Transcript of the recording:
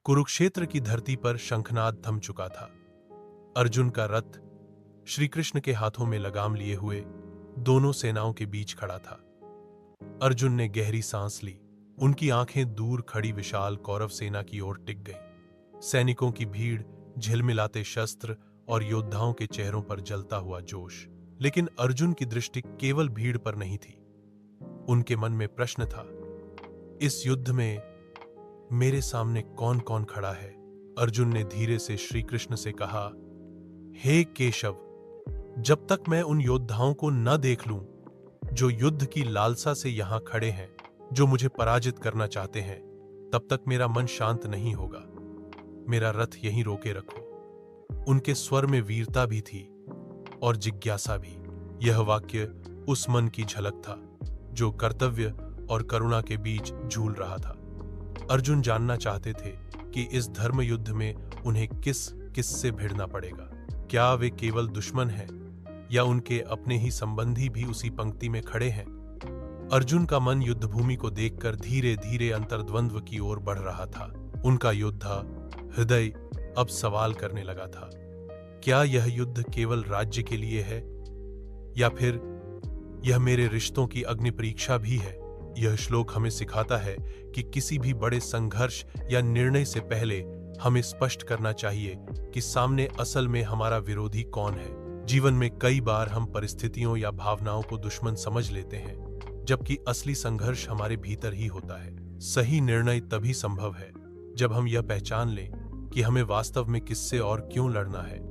कुरुक्षेत्र की धरती पर शंखनाद थम चुका था। अर्जुन का रथ श्री कृष्ण के हाथों में लगाम लिए हुए दोनों सेनाओं के बीच खड़ा था। अर्जुन ने गहरी सांस ली। उनकी आंखें दूर खड़ी विशाल कौरव सेना की ओर टिक गईं। सैनिकों की भीड़, झिलमिलाते शस्त्र और योद्धाओं के चेहरों पर जलता हुआ जोश। लेकिन अर्जुन की दृष्टि केवल भीड़ पर नहीं थी। उनके मन में प्रश्न था, इस युद्ध में मेरे सामने कौन कौन खड़ा है? अर्जुन ने धीरे से श्री कृष्ण से कहा, हे केशव, जब तक मैं उन योद्धाओं को न देख लूं जो युद्ध की लालसा से यहां खड़े हैं, जो मुझे पराजित करना चाहते हैं, तब तक मेरा मन शांत नहीं होगा। मेरा रथ यहीं रोके रखो। उनके स्वर में वीरता भी थी और जिज्ञासा भी। यह वाक्य उस मन की झलक था जो कर्तव्य और करुणा के बीच झूल रहा था। अर्जुन जानना चाहते थे कि इस धर्म युद्ध में उन्हें किस से भिड़ना पड़ेगा। क्या वे केवल दुश्मन हैं या उनके अपने ही संबंधी भी उसी पंक्ति में खड़े हैं? अर्जुन का मन युद्धभूमि को देखकर धीरे धीरे अंतर्द्वंद्व की ओर बढ़ रहा था। उनका योद्धा हृदय अब सवाल करने लगा था, क्या यह युद्ध केवल राज्य के लिए है या फिर यह मेरे रिश्तों की अग्नि परीक्षा भी है? यह श्लोक हमें सिखाता है कि किसी भी बड़े संघर्ष या निर्णय से पहले हमें स्पष्ट करना चाहिए कि सामने असल में हमारा विरोधी कौन है। जीवन में कई बार हम परिस्थितियों या भावनाओं को दुश्मन समझ लेते हैं, जबकि असली संघर्ष हमारे भीतर ही होता है। सही निर्णय तभी संभव है जब हम यह पहचान लें कि हमें वास्तव में किससे और क्यों लड़ना है।